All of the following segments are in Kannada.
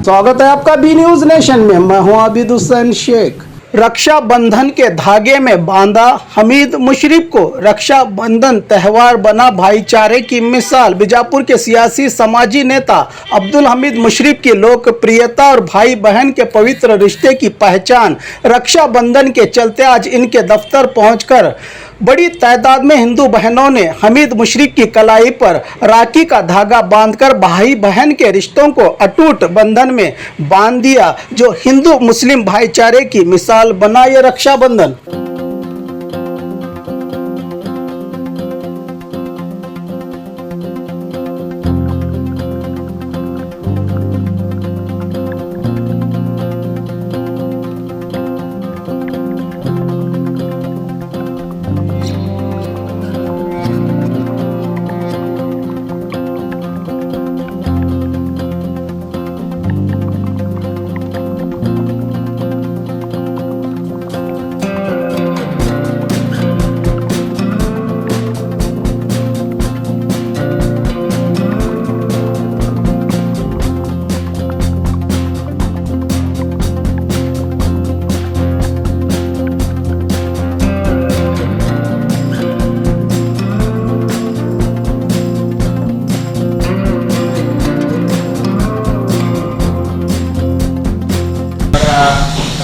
स्वागत है आपका बी न्यूज नेशन में। मैं हूं आबिद हुसैन शेख। रक्षाबंधन के धागे में बांधा हमीद मुशर्रफ को रक्षाबंधन त्यौहार बना भाईचारे की मिसाल। बीजापुर के सियासी समाजी नेता अब्दुल हमीद मुशर्रफ की लोकप्रियता और भाई बहन के पवित्र रिश्ते की पहचान रक्षाबंधन के चलते आज इनके दफ्तर पहुंचकर बड़ी तादाद में हिंदू बहनों ने हमीद मुशर्रफ की कलाई पर राखी का धागा बांधकर भाई बहन के रिश्तों को अटूट बंधन में बांध दिया, जो हिंदू मुस्लिम भाईचारे की मिसाल बना ये रक्षाबंधन।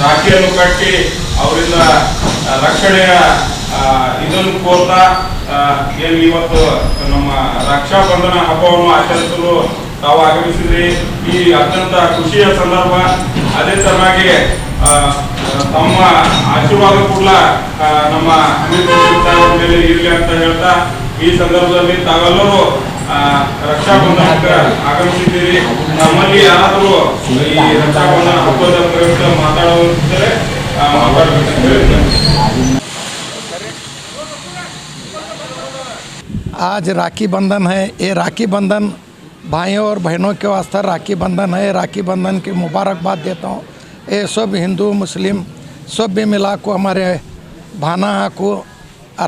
ರಾಖಿಯನ್ನು ಕಟ್ಟಿ ಅವರಿಂದ ರಕ್ಷಣೆಯ ಇದನ್ನು ಕೋರ್ತಾ ಏನು ಇವತ್ತು ನಮ್ಮ ರಕ್ಷಾಬಂಧನ ಹಬ್ಬವನ್ನು ಆಚರಿಸಲು ತಾವು ಆಗಮಿಸಿದ್ರಿ। ಈ ಅತ್ಯಂತ ಖುಷಿಯ ಸಂದರ್ಭ। ಅದೇ ತರನಾಗಿ ತಮ್ಮ ಆಶೀರ್ವಾದ ಕೂಡ ನಮ್ಮ ಹಮೀದ್ ಮುಶರ್ರಫ್ ಮೇಲೆ ಇರಲಿ ಅಂತ ಹೇಳ್ತಾ ಈ ಸಂದರ್ಭದಲ್ಲಿ ತಾವೆಲ್ಲರೂ ರಕ್ಷಾಬಂಧನಕ್ಕೆ ಆಗಮಿಸಿದ್ದೀರಿ। ನಮ್ಮಲ್ಲಿ ಯಾರಾದರೂ ಈ ರಕ್ಷಾಬಂಧನ ಹಬ್ಬದ ಪ್ರಯುಕ್ತ ಮಾತಾಡುತ್ತಿದ್ದರೆ आज राखी बंधन है। ये राखी बंधन भाइयों और बहनों के वास्ते राखी बंधन है। राखी बंधन की मुबारकबाद देता हूँ। ये सब हिंदू मुस्लिम सब भी मिला को हमारे भाना को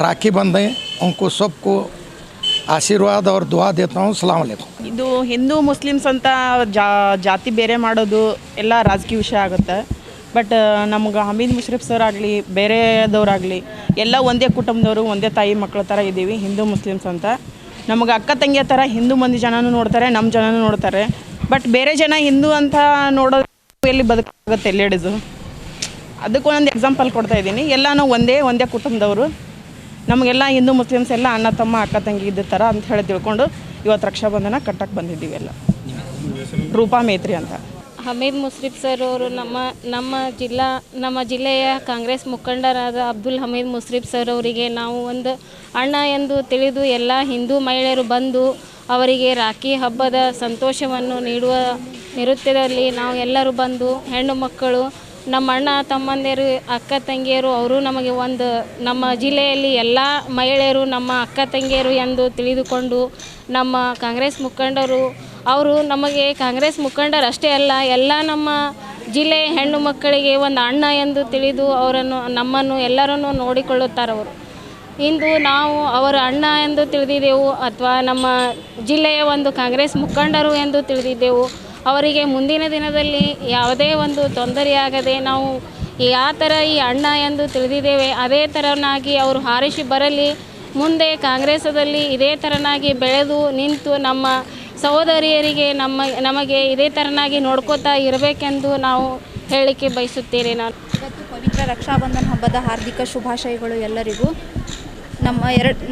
राखी बंधे, उनको सबको ಆಶೀರ್ವಾದ और दुआ देता हूँ। ಸಲಾಮ್ ಅಲೈಕುಂ। ಇದು ಹಿಂದೂ ಮುಸ್ಲಿಮ್ಸ್ ಅಂತ ಜಾತಿ ಬೇರೆ ಮಾಡೋದು ಎಲ್ಲ ರಾಜಕೀಯ ವಿಷಯ ಆಗುತ್ತೆ। ಬಟ್ ನಮ್ಗೆ ಹಮೀದ್ ಮುಶರ್ರಫ್ ಸರ್ ಆಗಲಿ ಬೇರೆದವರಾಗಲಿ ಎಲ್ಲ ಒಂದೇ ಕುಟುಂಬದವರು, ಒಂದೇ ತಾಯಿ ಮಕ್ಕಳ ಥರ ಇದ್ದೀವಿ ಹಿಂದೂ ಮುಸ್ಲಿಮ್ಸ್ ಅಂತ। ನಮಗೆ ಅಕ್ಕ ತಂಗಿಯ ಥರ ಹಿಂದೂ ಮಂದಿ ಜನನೂ ನೋಡ್ತಾರೆ, ನಮ್ಮ ಜನನೂ ನೋಡ್ತಾರೆ। ಬಟ್ ಬೇರೆ ಜನ ಹಿಂದೂ ಅಂತ ನೋಡೋದು ಎಲ್ಲಿ ಬದುಕಾಗುತ್ತೆ ಲೇಡೀಸು? ಅದಕ್ಕೊಂದೊಂದು ಎಕ್ಸಾಂಪಲ್ ಕೊಡ್ತಾ ಇದ್ದೀನಿ। ಎಲ್ಲನೂ ಒಂದೇ ಕುಟುಂಬದವರು, ನಮಗೆಲ್ಲ ಹಿಂದೂ ಮುಸ್ಲಿಮ್ಸ್ ಎಲ್ಲ ಅಣ್ಣ ತಮ್ಮ ಅಕ್ಕ ತಂಗಿ ಇದ್ದ ಥರ ಅಂತ ಹೇಳಿ ತಿಳ್ಕೊಂಡು ಇವತ್ತು ರಕ್ಷಾಬಂಧನ ಕಟ್ಟಕ್ಕೆ ಬಂದಿದ್ದೀವಿ ಎಲ್ಲ। ರೂಪಾ ಮೇತ್ರಿ ಅಂತ। ಹಮೀದ್ ಮುಶರ್ರಫ್ ಸರ್ ಅವರು ನಮ್ಮ ಜಿಲ್ಲೆಯ ಕಾಂಗ್ರೆಸ್ ಮುಖಂಡರಾದ ಅಬ್ದುಲ್ ಹಮೀದ್ ಮುಶರ್ರಫ್ ಸರ್ ಅವರಿಗೆ ನಾವು ಒಂದು ಅಣ್ಣ ಎಂದು ತಿಳಿದು ಎಲ್ಲ ಹಿಂದೂ ಮಹಿಳೆಯರು ಬಂದು ಅವರಿಗೆ ರಾಖಿ ಹಬ್ಬದ ಸಂತೋಷವನ್ನು ನೀಡುವ ನೃತ್ಯದಲ್ಲಿ ನಾವು ಎಲ್ಲರೂ ಬಂದು ಹೆಣ್ಣು ಮಕ್ಕಳು, ನಮ್ಮ ಅಣ್ಣ ತಮ್ಮಂದಿರು, ಅಕ್ಕ ತಂಗಿಯರು, ಅವರು ನಮಗೆ ಒಂದು ನಮ್ಮ ಜಿಲ್ಲೆಯಲ್ಲಿ ಎಲ್ಲ ಮಹಿಳೆಯರು ನಮ್ಮ ಅಕ್ಕ ತಂಗಿಯರು ಎಂದು ತಿಳಿದುಕೊಂಡು ನಮ್ಮ ಕಾಂಗ್ರೆಸ್ ಮುಖಂಡರು ಅವರು ನಮಗೆ ಕಾಂಗ್ರೆಸ್ ಮುಖಂಡರಷ್ಟೇ ಅಲ್ಲ, ಎಲ್ಲ ನಮ್ಮ ಜಿಲ್ಲೆಯ ಹೆಣ್ಣು ಮಕ್ಕಳಿಗೆ ಒಂದು ಅಣ್ಣ ಎಂದು ತಿಳಿದು ನಮ್ಮನ್ನು ಎಲ್ಲರನ್ನು ನೋಡಿಕೊಳ್ಳುತ್ತಾರೆ ಅವರು। ಇಂದು ನಾವು ಅವರ ಅಣ್ಣ ಎಂದು ತಿಳಿದಿದ್ದೆವು ಅಥವಾ ನಮ್ಮ ಜಿಲ್ಲೆಯ ಒಂದು ಕಾಂಗ್ರೆಸ್ ಮುಖಂಡರು ಎಂದು ತಿಳಿದಿದ್ದೆವು। ಅವರಿಗೆ ಮುಂದಿನ ದಿನದಲ್ಲಿ ಯಾವುದೇ ಒಂದು ತೊಂದರೆಯಾಗದೆ ನಾವು ಯಾವ ಥರ ಈ ಅಣ್ಣ ಎಂದು ತಿಳಿದಿದ್ದೇವೆ ಅದೇ ಥರನಾಗಿ ಅವರು ಹಾರಿಸಿ ಬರಲಿ, ಮುಂದೆ ಕಾಂಗ್ರೆಸ್ಸದಲ್ಲಿ ಇದೇ ಥರನಾಗಿ ಬೆಳೆದು ನಿಂತು ನಮ್ಮ ಸಹೋದರಿಯರಿಗೆ ನಮಗೆ ಇದೇ ಥರನಾಗಿ ನೋಡ್ಕೋತಾ ಇರಬೇಕೆಂದು ನಾವು ಹೇಳಲಿಕ್ಕೆ ಬಯಸುತ್ತೇನೆ ನಾನು। ಇವತ್ತು ಪವಿತ್ರ ರಕ್ಷಾಬಂಧನ ಹಬ್ಬದ ಹಾರ್ದಿಕ ಶುಭಾಶಯಗಳು ಎಲ್ಲರಿಗೂ।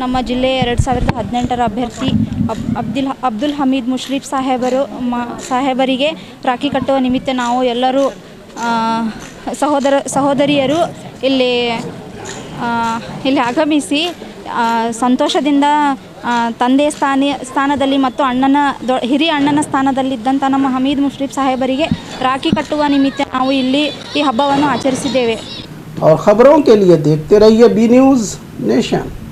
ನಮ್ಮ ಜಿಲ್ಲೆಯ 2018ರ ಅಭ್ಯರ್ಥಿ ಅಬ್ದುಲ್ ಹಮೀದ್ ಮುಶರ್ರಫ್ ಸಾಹೇಬರಿಗೆ ರಾಖಿ ಕಟ್ಟುವ ನಿಮಿತ್ತ ನಾವು ಎಲ್ಲರೂ ಸಹೋದರಿಯರು ಇಲ್ಲಿ ಆಗಮಿಸಿ ಸಂತೋಷದಿಂದ ತಂದೆಯ ಸ್ಥಾನದಲ್ಲಿ ಮತ್ತು ಹಿರಿಯ ಅಣ್ಣನ ಸ್ಥಾನದಲ್ಲಿದ್ದಂಥ ನಮ್ಮ ಹಮೀದ್ ಮುಶರ್ರಫ್ ಸಾಹೇಬರಿಗೆ ರಾಖಿ ಕಟ್ಟುವ ನಿಮಿತ್ತ ನಾವು ಇಲ್ಲಿ ಈ ಹಬ್ಬವನ್ನು ಆಚರಿಸಿದ್ದೇವೆ। और खबरों के लिए देखते रहिए बी न्यूज नेशन।